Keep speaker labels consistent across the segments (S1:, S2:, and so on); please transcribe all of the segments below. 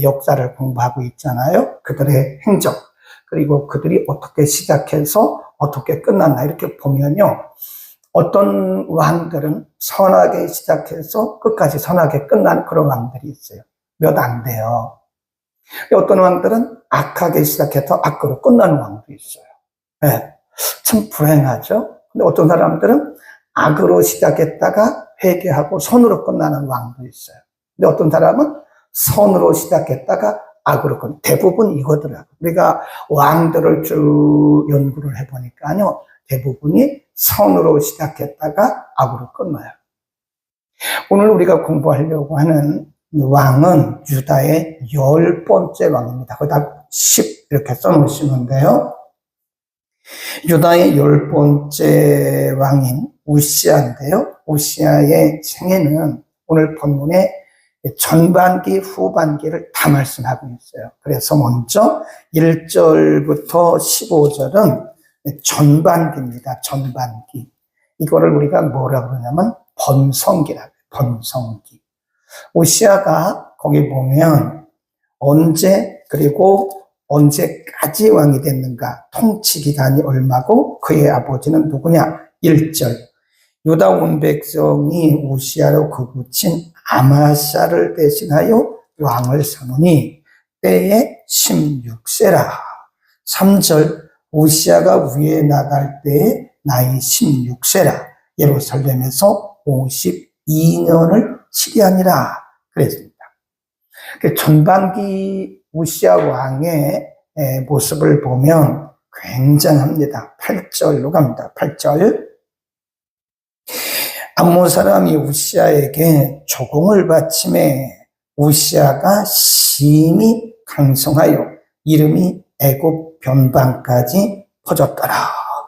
S1: 역사를 공부하고 있잖아요. 그들의 행적, 그리고 그들이 어떻게 시작해서 어떻게 끝났나 이렇게 보면요. 어떤 왕들은 선하게 시작해서 끝까지 선하게 끝난 그런 왕들이 있어요. 몇 안 돼요. 어떤 왕들은 악하게 시작해서 악으로 끝나는 왕도 있어요. 네, 참 불행하죠. 근데 어떤 사람들은 악으로 시작했다가 회개하고 선으로 끝나는 왕도 있어요. 근데 어떤 사람은 선으로 시작했다가 악으로 끝나는, 대부분 이거더라고요. 우리가 왕들을 쭉 연구를 해보니까요, 대부분이 선으로 시작했다가 악으로 끝나요. 오늘 우리가 공부하려고 하는 왕은 유다의 10번째 왕입니다. 거기다 10 이렇게 써놓으시는데요. 유다의 10번째 왕인 우시아인데요. 우시아의 생애는 오늘 본문에 전반기, 후반기를 다 말씀하고 있어요. 그래서 먼저 1절부터 15절은 전반기입니다. 전반기. 이거를 우리가 뭐라고 그러냐면 번성기라고 해요. 번성기. 우시아가 거기 보면 언제 그리고 언제까지 왕이 됐는가, 통치 기간이 얼마고 그의 아버지는 누구냐. 1절. 유다 온 백성이 우시아로 거부친 아마샤를 대신하여 왕을 삼으니 때에 16세라. 3절. 우시아가 위에 나갈 때에 나이 16세라. 예루살렘에서 52년을 치리하니라 그랬습니다. 전반기 우시아 왕의 모습을 보면 굉장합니다. 8절로 갑니다. 8절. 암몬 사람이 우시아에게 조공을 바치매 우시아가 심히 강성하여 이름이 애굽 변방까지 퍼졌더라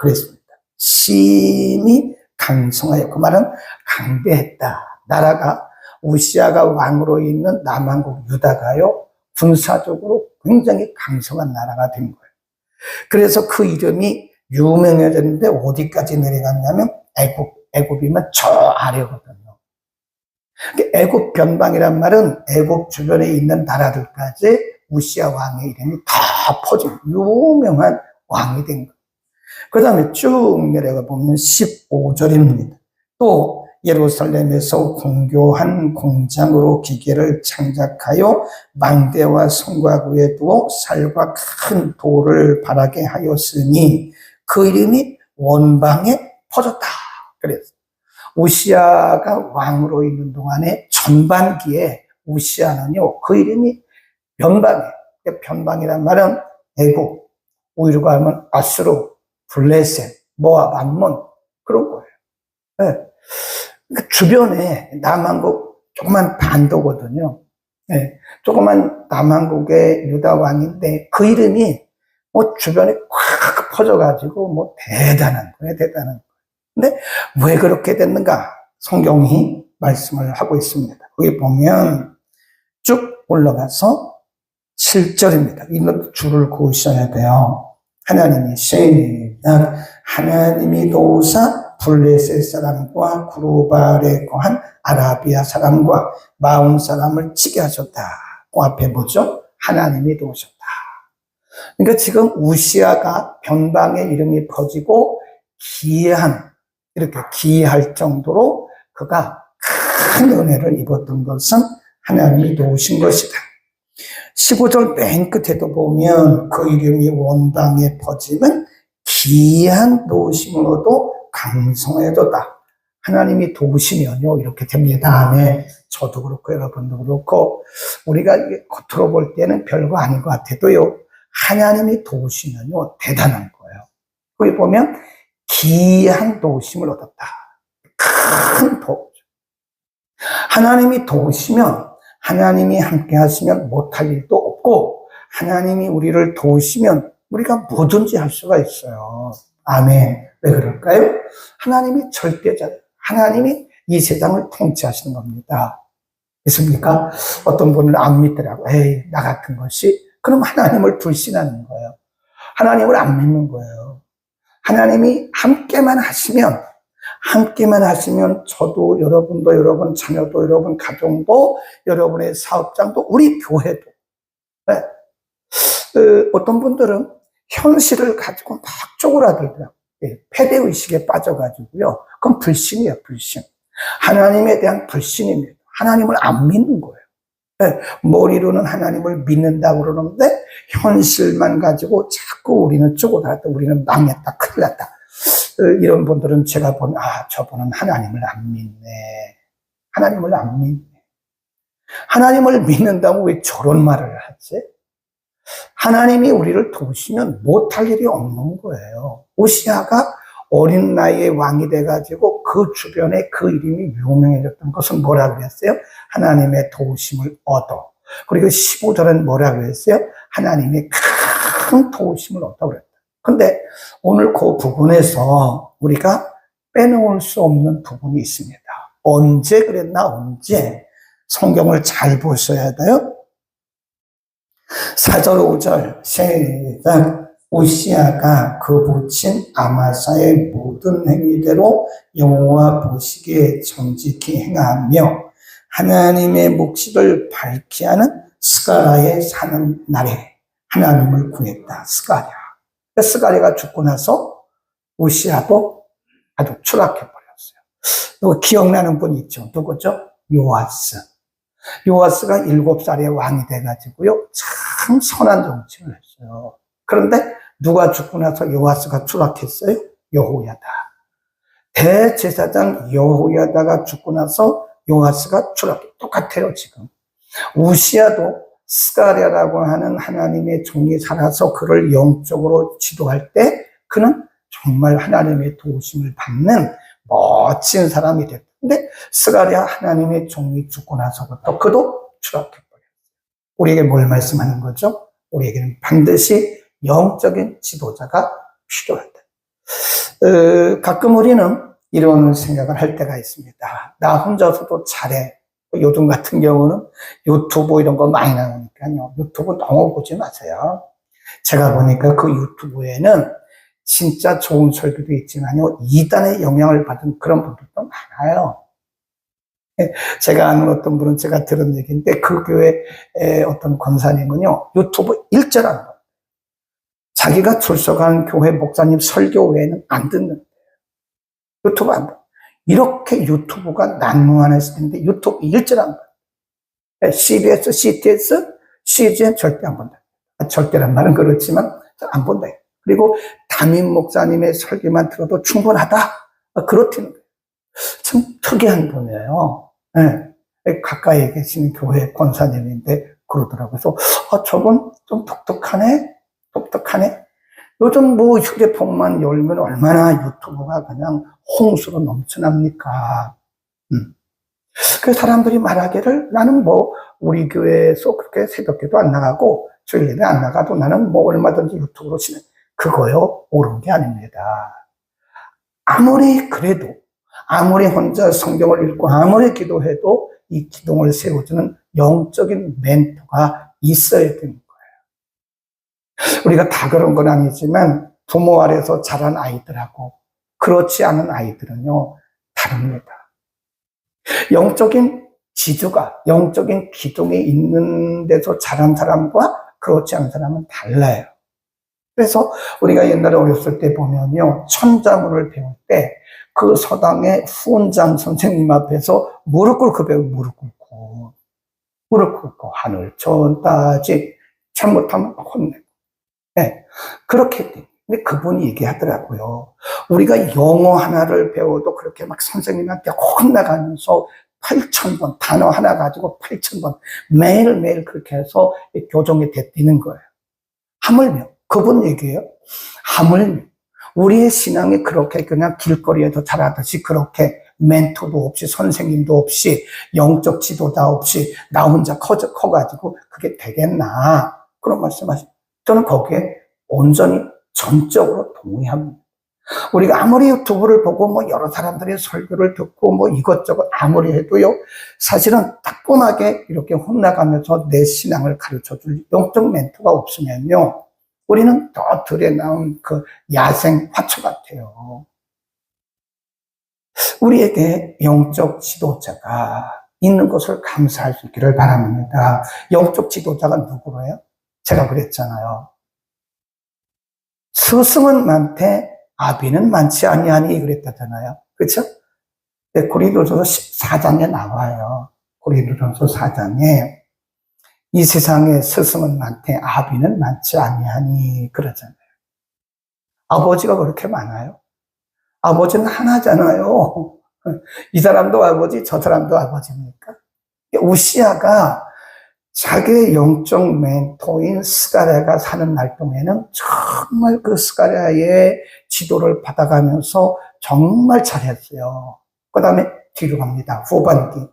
S1: 그랬습니다. 심히 강성하여, 그 말은 강대했다. 나라가 우시아가 왕으로 있는 남한국 유다가요, 군사적으로 굉장히 강성한 나라가 된 거예요. 그래서 그 이름이 유명해졌는데 어디까지 내려갔냐면 애굽이면 저 아래거든요. 애굽 변방이란 말은 애굽 주변에 있는 나라들까지 우시아 왕의 이름이 다 퍼진 유명한 왕이 된 거예요. 그 다음에 쭉 내려가 보면 15절입니다. 또 예루살렘에서 공교한 공장으로 기계를 창작하여 망대와 성곽 위에 두어 쌀과 큰 돌을 바라게 하였으니 그 이름이 원방에 퍼졌다. 그래서 우시아가 왕으로 있는 동안에 전반기에 우시아는요, 그 이름이 변방에, 변방이란 말은 애국, 우리로 하면 아수르, 블레셋, 모압, 암몬 그런 거예요. 네. 그러니까 주변에 남한국 조그만 반도거든요. 네. 조그만 남한국의 유다 왕인데 그 이름이 뭐 주변에 꽉 퍼져가지고 뭐 대단한 거예요, 대단한 거예요. 근데 왜 그렇게 됐는가? 성경이 말씀을 하고 있습니다. 거기 보면 쭉 올라가서 7절입니다. 이런 줄을 그으셔야 돼요. 하나님이 시작. 하나님이 도우사 블레셋 사람과 구르발에 거한 아라비아 사람과 마온 사람을 치게 하셨다. 그 앞에 뭐죠? 하나님이 도우셨다. 그러니까 지금 우시아가 변방의 이름이 퍼지고 이렇게 기이할 정도로 그가 큰 은혜를 입었던 것은 하나님이 도우신 것이다. 15절 맨 끝에도 보면 그 이름이 원방에 퍼지면 기이한 도우심으로도 강성해졌다. 하나님이 도우시면요 이렇게 됩니다. 네, 저도 그렇고 여러분도 그렇고 우리가 겉으로 볼 때는 별거 아닌 것 같아도요, 하나님이 도우시면요 대단한 거예요. 거기 보면 기이한 도우심을 얻었다. 큰 도움. 하나님이 도우시면, 하나님이 함께 하시면 못할 일도 없고, 하나님이 우리를 도우시면 우리가 뭐든지 할 수가 있어요. 아멘. 왜 그럴까요? 하나님이 절대자, 하나님이 이 세상을 통치하시는 겁니다. 있습니까? 어떤 분은 안 믿더라고. 에이, 나 같은 것이. 그럼 하나님을 불신하는 거예요. 하나님을 안 믿는 거예요. 하나님이 함께만 하시면 저도, 여러분도, 여러분 자녀도, 여러분 가정도, 여러분의 사업장도, 우리 교회도 네. 어떤 분들은 현실을 가지고 막 쪼그라들더라고요. 패배의식에 빠져가지고요. 그건 불신이에요, 불신. 하나님에 대한 불신입니다. 하나님을 안 믿는 거예요. 네, 머리로는 하나님을 믿는다고 그러는데 현실만 가지고 자꾸 우리는 쪼그라들다, 우리는 망했다, 큰일 났다. 이런 분들은 제가 보면 저분은 하나님을 안 믿네. 하나님을 안 믿네. 하나님을 믿는다고 왜 저런 말을 하지? 하나님이 우리를 도우시면 못할 일이 없는 거예요. 우시아가 어린 나이에 왕이 돼가지고 그 주변에 그 이름이 유명해졌던 것은 뭐라고 그랬어요? 하나님의 도우심을 얻어. 그리고 15절은 뭐라고 그랬어요? 하나님의 큰 도우심을 얻어 그랬다. 근데 오늘 그 부분에서 우리가 빼놓을 수 없는 부분이 있습니다. 언제 그랬나, 언제? 성경을 잘 보셔야 돼요. 4절, 5절, 시작. 우시아가 그 부친 아마사의 모든 행위대로 여호와 보시기에 정직히 행하며 하나님의 묵시를 밝히 하는 스가랴에 사는 날에 하나님을 구했다. 스가랴. 스가랴가 죽고 나서 우시아도 아주 추락해버렸어요. 누구 기억나는 분 있죠? 누구죠? 요아스. 요아스가 7살에 왕이 돼가지고요. 참 선한 정치를 했어요. 그런데 누가 죽고 나서 요아스가 추락했어요? 여호야다. 대제사장 여호야다가 죽고 나서 요아스가 추락해. 똑같아요, 지금. 우시아도 스가랴라고 하는 하나님의 종이 살아서 그를 영적으로 지도할 때 그는 정말 하나님의 도우심을 받는 멋진 사람이 됐다. 근데 스가랴 하나님의 종이 죽고 나서부터 그도 추락해버렸어요. 우리에게 뭘 말씀하는 거죠? 우리에게는 반드시 영적인 지도자가 필요하다. 가끔 우리는 이런 생각을 할 때가 있습니다. 나 혼자서도 잘해. 요즘 같은 경우는 유튜브 이런 거 많이 나오니까요. 유튜브 너무 보지 마세요. 제가 보니까 그 유튜브에는 진짜 좋은 설교도 있지만요, 이단의 영향을 받은 그런 분들도 많아요. 제가 아는 어떤 분은 제가 들은 얘기인데 그 교회 어떤 권사님은요, 유튜브 일절 안 봐요. 자기가 출석한 교회 목사님 설교 외에는 안 듣는 거예요. 유튜브 안 봐요. 이렇게 유튜브가 난무하는 시대인데 유튜브 일절 안 봐요. CBS, CTS, CGN 절대 안 본다. 절대란 말은 그렇지만 안 본다. 그리고 담임 목사님의 설교만 들어도 충분하다. 그렇다는 거예요. 참 특이한 분이에요. 네. 가까이 계시는 교회 권사님인데 그러더라고요. 그래서 저분 좀 독특하네. 독특하네. 요즘 뭐 휴대폰만 열면 얼마나 유튜브가 그냥 홍수로 넘쳐납니까. 그래서 사람들이 말하기를 나는 뭐 우리 교회에서 그렇게 새벽기도 안 나가고 주일 예배 안 나가도 나는 뭐 얼마든지 유튜브로 치는 그거요. 옳은 게 아닙니다. 아무리 그래도 아무리 혼자 성경을 읽고 아무리 기도해도 이 기둥을 세워주는 영적인 멘토가 있어야 되는 거예요. 우리가 다 그런 건 아니지만 부모 아래서 자란 아이들하고 그렇지 않은 아이들은요, 다릅니다. 영적인 지주가, 영적인 기둥이 있는 데서 자란 사람과 그렇지 않은 사람은 달라요. 그래서 우리가 옛날에 어렸을 때 보면요, 천자문을 배울 때 그 서당의 후원장 선생님 앞에서 무릎 꿇고 배우고 무릎 꿇고 하늘 천 따지 잘못하면 혼내고. 네, 그렇게 돼. 근데 그분이 얘기하더라고요. 우리가 영어 하나를 배워도 그렇게 막 선생님한테 혼나가면서 8,000번, 단어 하나 가지고 8,000번 매일매일 그렇게 해서 교정이 됐다는 거예요. 하물며, 그분 얘기예요. 하물며, 우리의 신앙이 그렇게 그냥 길거리에서 자라듯이 그렇게 멘토도 없이 선생님도 없이 영적 지도자 없이 나 혼자 커가지고 그게 되겠나. 그런 말씀하시죠. 저는 거기에 온전히 전적으로 동의합니다. 우리가 아무리 유튜브를 보고 뭐 여러 사람들의 설교를 듣고 뭐 이것저것 아무리 해도요, 사실은 따끔하게 이렇게 혼나가면서 내 신앙을 가르쳐줄 영적 멘토가 없으면요, 우리는 더 들에 나온 그 야생 화초 같아요. 우리에게 영적 지도자가 있는 것을 감사할 수 있기를 바랍니다. 영적 지도자가 누구예요? 제가 그랬잖아요. 스승은 많되 아비는 많지 아니하니 그랬다잖아요. 그렇죠? 네, 고린도전서 14장에 나와요. 고린도전서 4장에 이 세상에 스승은 많되 아비는 많지 아니하니 그러잖아요. 아버지가 그렇게 많아요? 아버지는 하나잖아요. 이 사람도 아버지, 저 사람도 아버지입니까? 우시아가 자기의 영적 멘토인 스가랴가 사는 날 동에는 정말 그 스가랴의 지도를 받아가면서 정말 잘했어요. 그 다음에 뒤로 갑니다. 후반기.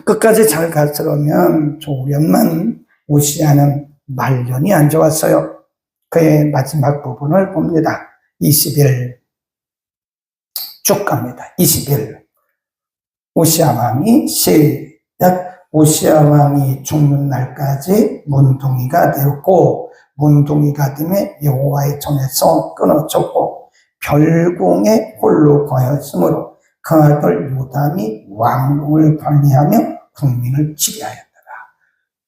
S1: 끝까지 잘 갔으면 좋으련만 우시아는 말년이 안 좋았어요. 그의 마지막 부분을 봅니다. 20일 쭉 갑니다. 20일 우시아 왕이 시작. 우시아 왕이 죽는 날까지 문둥이가 되었고 문둥이가 됨에 여호와의 전에서 끊어졌고 별궁에 홀로 거하였으므로 그 아들 요담이 왕궁을 관리하며 국민을 지배하였더라.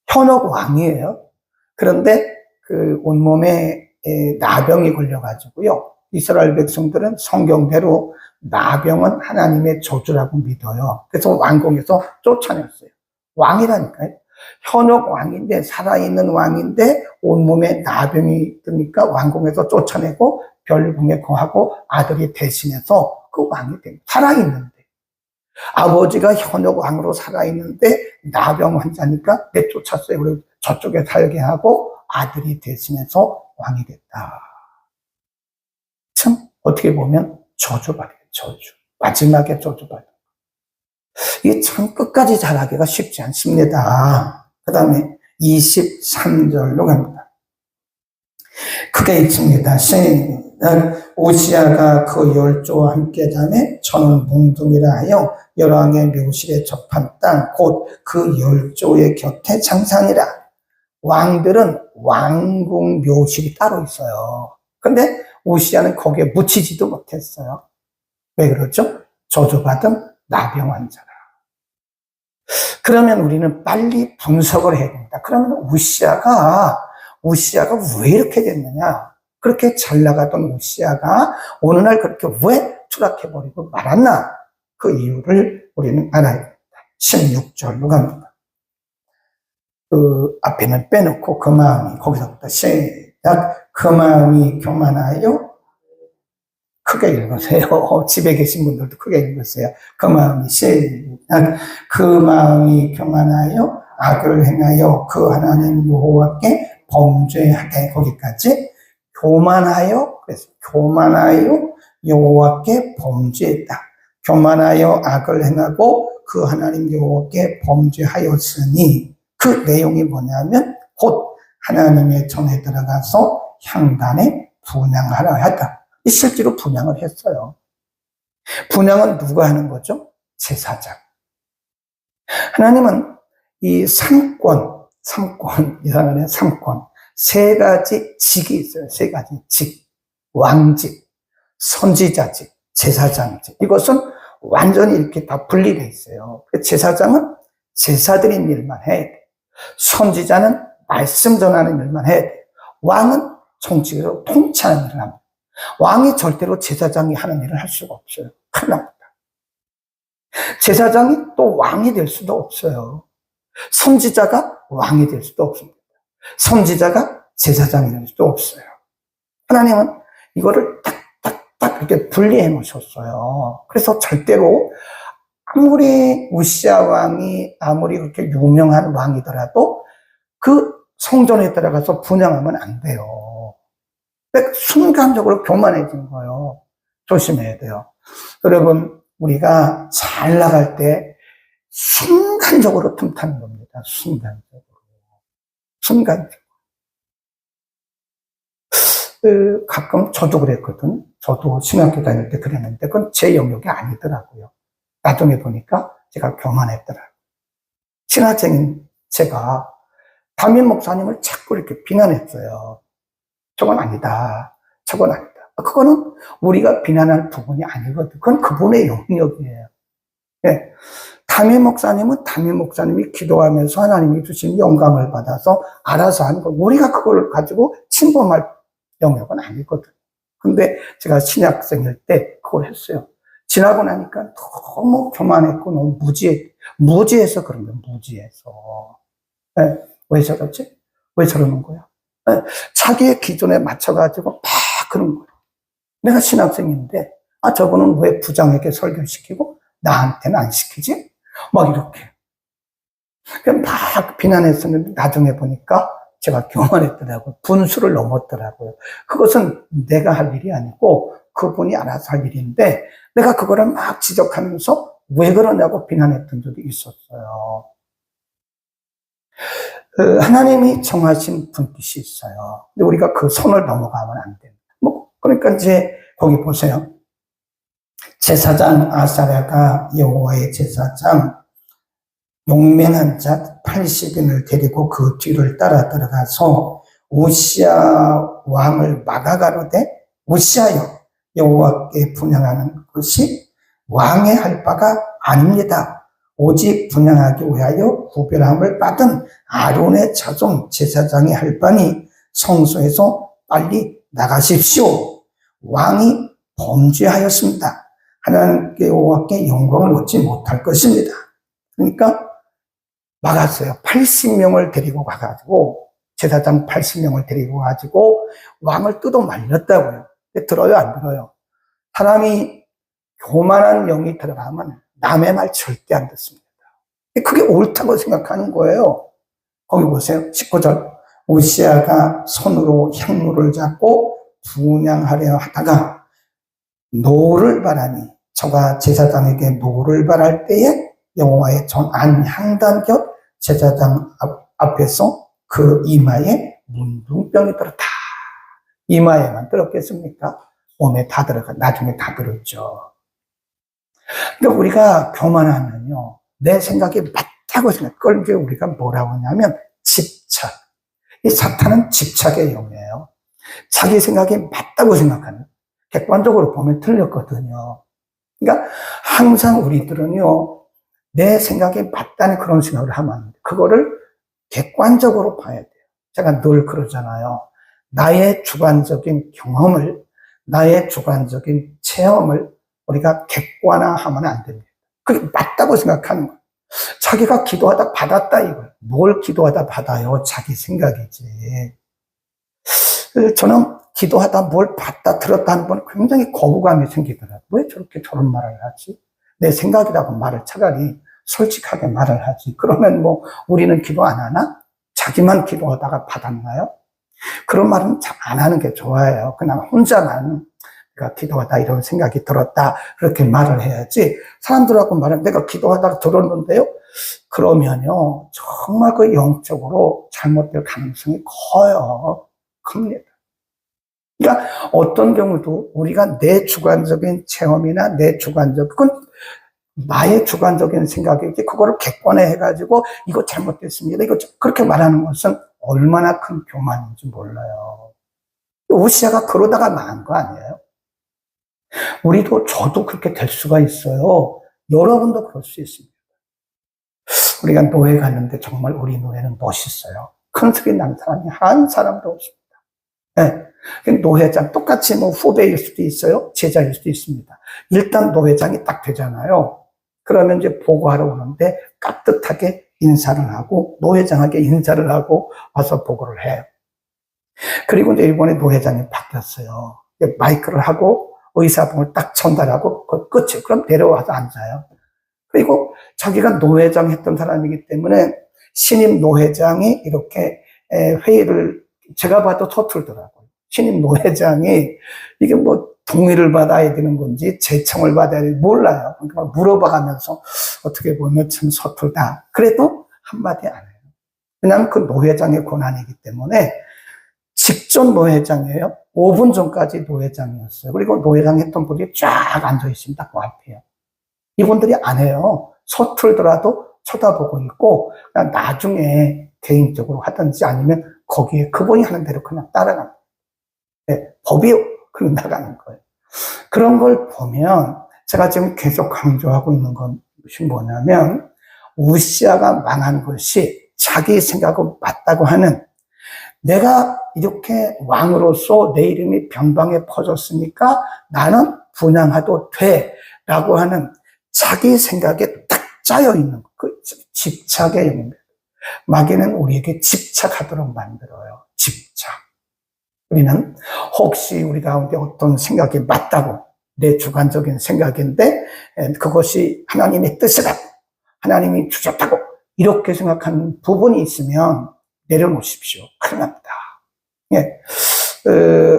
S1: 현혹 왕이에요. 그런데 그 온몸에 나병이 걸려가지고요. 이스라엘 백성들은 성경대로 나병은 하나님의 저주라고 믿어요. 그래서 왕궁에서 쫓아냈어요. 왕이라니까요. 현혹 왕인데, 살아있는 왕인데 온몸에 나병이 드니까 왕궁에서 쫓아내고 별궁에 거하고 아들이 대신해서 그 왕이 됩니다. 살아있는데. 아버지가 현혹 왕으로 살아있는데 나병 환자니까 내쫓았어요. 그리고 저쪽에 살게 하고 아들이 대신해서 왕이 됐다. 참 어떻게 보면 저주받아요. 저주. 마지막에 저주받아요. 이게 참 끝까지 잘하기가 쉽지 않습니다. 그 다음에 23절로 갑니다. 크게 읽습니다. 오시아가 그 열조와 함께 자매 저는 뭉둥이라 하여 열왕의 묘실에 접한 땅 곧 그 열조의 곁에 장산이라. 왕들은 왕궁 묘실이 따로 있어요. 근데 오시아는 거기에 묻히지도 못했어요. 왜 그러죠? 저주받은 나병 환자라. 그러면 우리는 빨리 분석을 해야 됩니다. 그러면 우시아가 왜 이렇게 됐느냐? 그렇게 잘 나가던 우시아가 어느 날 그렇게 왜 추락해버리고 말았나? 그 이유를 우리는 알아야 됩니다. 16절로 갑니다. 그 앞에는 빼놓고 그 마음이 거기서부터 시작. 그 마음이 교만하여 크게 읽으세요. 집에 계신 분들도 크게 읽으세요. 그 마음이 시작. 그 마음이 교만하여 악을 행하여 그 하나님 여호와께 범죄하되 거기까지 교만하여 그래서 교만하여 여호와께 범죄했다. 교만하여 악을 행하고 그 하나님 여호와께 범죄하였으니 그 내용이 뭐냐면 곧 하나님의 전에 들어가서 향단에 분향하라 했다. 실제로 분향을 했어요. 분향은 누가 하는 거죠? 제사장. 하나님은 이 삼권, 이상하네, 삼권. 세 가지 직이 있어요. 세 가지 직. 왕직, 선지자직, 제사장직. 이것은 완전히 이렇게 다 분리되어 있어요. 제사장은 제사 드린 일만 해야 돼. 선지자는 말씀 전하는 일만 해야 돼. 왕은 정치적으로 통치하는 일을 합니다. 왕이 절대로 제사장이 하는 일을 할 수가 없어요. 큰일 납니다. 제사장이 또 왕이 될 수도 없어요. 선지자가 왕이 될 수도 없습니다. 선지자가 제사장이 될 수도 없어요. 하나님은 이거를 딱딱딱 이렇게 분리해 놓으셨어요. 그래서 절대로 아무리 우시아 왕이 아무리 그렇게 유명한 왕이더라도 그 성전에 들어가서 분향하면 안 돼요. 순간적으로 교만해진 거예요. 조심해야 돼요. 여러분, 우리가 잘 나갈 때 순간적으로 틈타는 겁니다. 순간적으로. 가끔 저도 그랬거든요. 저도 신학교 다닐 때 그랬는데 그건 제 영역이 아니더라고요. 나중에 보니까 제가 교만했더라고요. 신학생인 제가 담임 목사님을 자꾸 이렇게 비난했어요. 저건 아니다. 저건 아니다. 그거는 우리가 비난할 부분이 아니거든. 그건 그분의 영역이에요. 네. 담임 목사님은 담임 목사님이 기도하면서 하나님이 주신 영감을 받아서 알아서 하는 거. 우리가 그걸 가지고 침범할 영역은 아니거든. 근데 제가 신학생일 때 그걸 했어요. 지나고 나니까 너무 교만했고 너무 무지해서 그런 거예요. 무지해서. 네, 왜 저러지? 왜 저러는 거야? 네, 자기의 기준에 맞춰가지고 막 그런 거예요. 내가 신학생인데 저분은 왜 부장에게 설교시키고 나한테는 안 시키지? 막 이렇게. 막 비난했었는데 나중에 보니까 제가 교만했더라고요. 분수를 넘었더라고요. 그것은 내가 할 일이 아니고 그분이 알아서 할 일인데 내가 그거를 막 지적하면서 왜 그러냐고 비난했던 적이 있었어요. 하나님이 정하신 분깃이 있어요. 근데 우리가 그 선을 넘어가면 안 돼요. 그러니까 이제 거기 보세요. 제사장 아사랴가 여호와의 제사장 용맹한 자 80인을 데리고 그 뒤를 따라 들어가서 우시야 왕을 막아가로되 우시하여 여호와께 분향하는 것이 왕의 할 바가 아닙니다. 오직 분향하기 위하여 구별함을 받은 아론의 자손 제사장이 할 바니 성소에서 빨리 나가십시오. 왕이 범죄하였습니다. 하나님께 여호와께 영광을 얻지 못할 것입니다. 그러니까 막았어요. 80명을 데리고 가가지고 제사장 80명을 데리고 가지고 왕을 뜯어 말렸다고요. 들어요, 안 들어요? 사람이 교만한 영이 들어가면 남의 말 절대 안 듣습니다. 그게 옳다고 생각하는 거예요. 거기 보세요. 19절. 우시아가 손으로 향로를 잡고 분향하려 하다가 노를 바라니 저가 제사장에게 노를 바랄 때에 여호와의 전 안향단 곁 제사장 앞에서 그 이마에 문둥병이 들었다. 이마에만 들었겠습니까? 몸에 다 들어가, 나중에 다 들었죠. 그러니까 우리가 교만하면요, 내 생각이 맞다고 생각, 그걸 이제 우리가 뭐라고 하냐면 집착. 이 사탄은 집착의 영이에요. 자기 생각이 맞다고 생각하는, 객관적으로 보면 틀렸거든요. 그러니까 항상 우리들은요, 내 생각이 맞다는 그런 생각을 하면 안 돼요. 그거를 객관적으로 봐야 돼요. 제가 늘 그러잖아요. 나의 주관적인 경험을, 나의 주관적인 체험을 우리가 객관화하면 안 됩니다. 그게 맞다고 생각하는 거예요. 자기가 기도하다 받았다 이거예요. 뭘 기도하다 받아요? 자기 생각이지. 저는 기도하다 뭘 받다 들었다 하는 건 굉장히 거부감이 생기더라고요. 왜 저렇게 저런 말을 하지? 내 생각이라고 말을 차라리 솔직하게 말을 하지. 그러면 뭐 우리는 기도 안 하나? 자기만 기도하다가 받았나요? 그런 말은 잘 안 하는 게 좋아요. 그냥 혼자만 내가 기도하다 이런 생각이 들었다 그렇게 말을 해야지. 사람들하고 말하면 내가 기도하다가 들었는데요. 그러면요 정말 그 영적으로 잘못될 가능성이 커요. 큽니다. 그러니까 어떤 경우도 우리가 내 주관적인 체험이나 내 주관적, 그건 나의 주관적인 생각이지, 그거를 객관화해가지고 이거 잘못됐습니다. 이거 그렇게 말하는 것은 얼마나 큰 교만인지 몰라요. 우시아가 그러다가 망한 거 아니에요? 우리도, 저도 그렇게 될 수가 있어요. 여러분도 그럴 수 있습니다. 우리가 노예 갔는데 정말 우리 노예는 멋있어요. 큰 소리 난 사람이 한 사람도 없습니다. 네. 노회장, 똑같이 뭐 후배일 수도 있어요. 제자일 수도 있습니다. 일단 노회장이 딱 되잖아요. 그러면 이제 보고하러 오는데 깍듯하게 인사를 하고 노회장에게 인사를 하고 와서 보고를 해요. 그리고 이제 이번에 노회장이 바뀌었어요. 마이크를 하고 의사봉을 딱 전달하고 끝이. 그럼 내려와서 앉아요. 그리고 자기가 노회장 했던 사람이기 때문에 신임 노회장이 이렇게 회의를, 제가 봐도 서툴더라고요. 신임 노회장이 이게 뭐 동의를 받아야 되는 건지 제청을 받아야 되는지 몰라요. 그러니까 물어봐가면서 어떻게 보면 참 서툴다. 그래도 한마디 안 해요. 왜냐하면 그 노회장의 권한이기 때문에. 직전 노회장이에요. 5분 전까지 노회장이었어요. 그리고 노회장 했던 분들이 쫙 앉아 있습니다. 그 앞에요. 이분들이 안 해요. 서툴더라도 쳐다보고 있고 그냥 나중에 개인적으로 하든지 아니면 거기에 그분이 하는 대로 그냥 따라갑니다. 네, 법이 그냥 나가는 거예요. 그런 걸 보면 제가 지금 계속 강조하고 있는 것이 뭐냐면 우시아가 망한 것이 자기 생각은 맞다고 하는, 내가 이렇게 왕으로서 내 이름이 변방에 퍼졌으니까 나는 분양해도 돼 라고 하는 자기 생각에 딱 짜여 있는 그 집착의 영입니다. 마귀는 우리에게 집착하도록 만들어요. 집착. 우리는 혹시 우리 가운데 어떤 생각이 맞다고, 내 주관적인 생각인데 그것이 하나님의 뜻이라고, 하나님이 주셨다고 이렇게 생각하는 부분이 있으면 내려놓으십시오. 큰일 납니다. 예.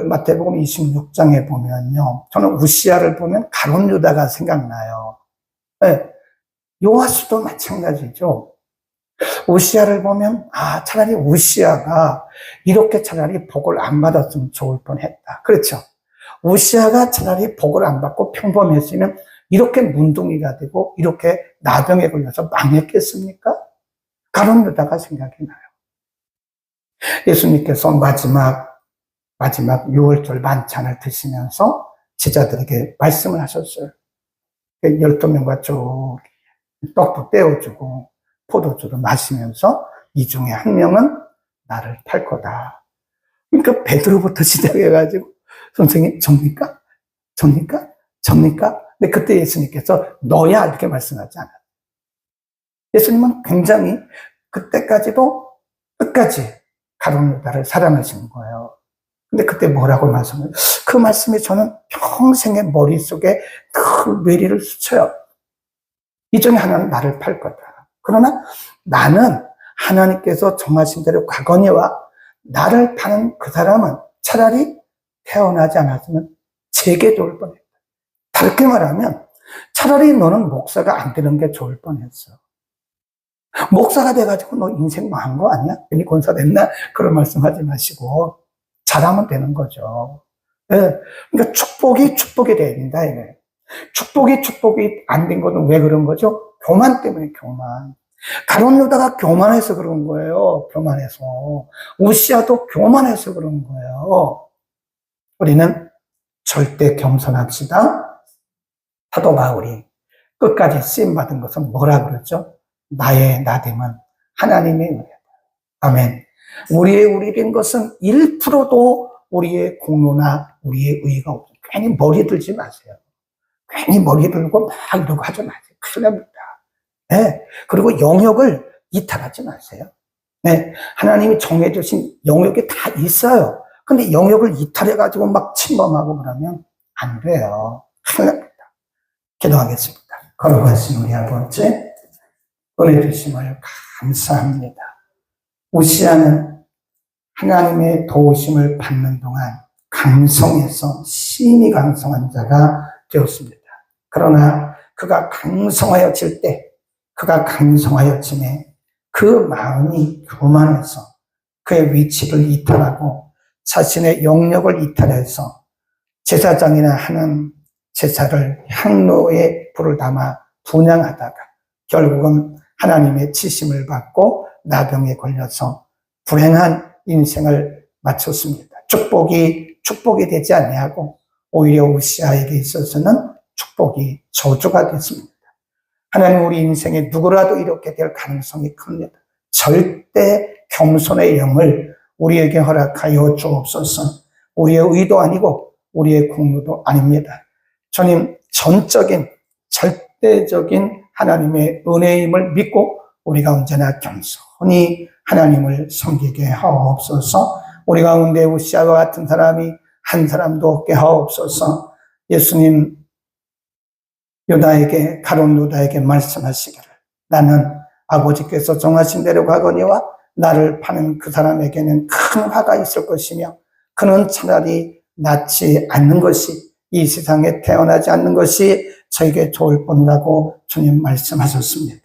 S1: 마태복음 26장에 보면요, 저는 우시아를 보면 가룟 유다가 생각나요. 예. 요아스도 마찬가지죠. 우시아를 보면 차라리 우시아가 이렇게 차라리 복을 안 받았으면 좋을 뻔했다. 그렇죠. 우시아가 차라리 복을 안 받고 평범했으면 이렇게 문둥이가 되고 이렇게 나병에 걸려서 망했겠습니까? 가룟 유다가 생각이 나요. 예수님께서 마지막 6월절 만찬을 드시면서 제자들에게 말씀을 하셨어요. 12명과 쭉 떡도 떼어주고 포도주를 마시면서 이 중에 한 명은 나를 팔 거다. 그러니까 베드로부터 시작해가지고 선생님 접니까? 근데 그때 예수님께서 너야 이렇게 말씀하지 않아요. 예수님은 굉장히 그때까지도 끝까지 가룟 유다를 사랑하시는 거예요. 근데 그때 뭐라고 말씀을, 그 말씀이 저는 평생의 머릿속에 큰 뇌리를 스쳐요. 이 중에 하나는 나를 팔 거다. 그러나 나는 하나님께서 정하신 대로 가거니와 나를 파는 그 사람은 차라리 태어나지 않았으면 제게 좋을 뻔했다. 다르게 말하면 차라리 너는 목사가 안 되는 게 좋을 뻔했어. 목사가 돼가지고 너 인생 망한 거 아니야? 괜히 권사 됐나? 그런 말씀하지 마시고 잘하면 되는 거죠. 네. 그러니까 축복이 돼야 된다. 이게. 축복이 안 된 것은 왜 그런 거죠? 교만 때문에, 교만. 가룟 유다가 교만해서 그런 거예요. 교만해서. 우시아도 교만해서 그런 거예요. 우리는 절대 겸손합시다. 사도 바울이 끝까지 쓰임받은 것은 뭐라 그러죠? 나의 나됨은 하나님의 은혜다. 아멘. 우리의 된 것은 1%도 우리의 공로나 우리의 의의가 없어요. 괜히 머리 들지 마세요. 괜히 머리 들고 막 이러고 하지 마세요. 큰일 납니다. 네. 그리고 영역을 이탈하지 마세요. 네. 하나님이 정해주신 영역이 다 있어요. 근데 영역을 이탈해가지고 막 침범하고 그러면 안 돼요. 큰일 납니다. 기도하겠습니다. 거룩하신 우리 아버지, 은혜 주심을 감사합니다. 우시아는 하나님의 도우심을 받는 동안 강성해서 심히 강성한 자가 되었습니다. 그러나 그가 강성하여질 때, 그가 강성하여짐에 그 마음이 교만해서 그의 위치를 이탈하고 자신의 영역을 이탈해서 제사장이나 하는 제사를 향로에 불을 담아 분향하다가 결국은 하나님의 치심을 받고 나병에 걸려서 불행한 인생을 마쳤습니다. 축복이 되지 아니하고 오히려 우시아에게 있어서는 축복이 저주가 됐습니다. 하나님, 우리 인생에 누구라도 이렇게 될 가능성이 큽니다. 절대 겸손의 영을 우리에게 허락하여 주옵소서. 우리의 의도 아니고 우리의 공로도 아닙니다. 주님, 전적인 절대적인 하나님의 은혜임을 믿고 우리가 언제나 겸손히 하나님을 섬기게 하옵소서. 우리 가운데 우시아와 같은 사람이 한 사람도 없게 하옵소서. 예수님, 가룟 유다에게 말씀하시기를, 나는 아버지께서 정하신 대로 가거니와 나를 파는 그 사람에게는 큰 화가 있을 것이며 그는 차라리 낫지 않는 것이, 이 세상에 태어나지 않는 것이 저에게 좋을 뿐이라고 주님 말씀하셨습니다.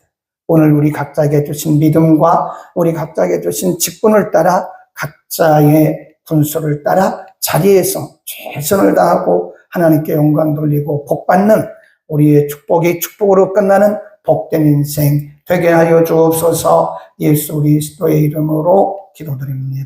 S1: 오늘 우리 각자에게 주신 믿음과 우리 각자에게 주신 직분을 따라 각자의 분수를 따라 자리에서 최선을 다하고 하나님께 영광 돌리고 복받는 우리의 축복이 축복으로 끝나는 복된 인생 되게 하여 주옵소서. 예수 그리스도의 이름으로 기도드립니다.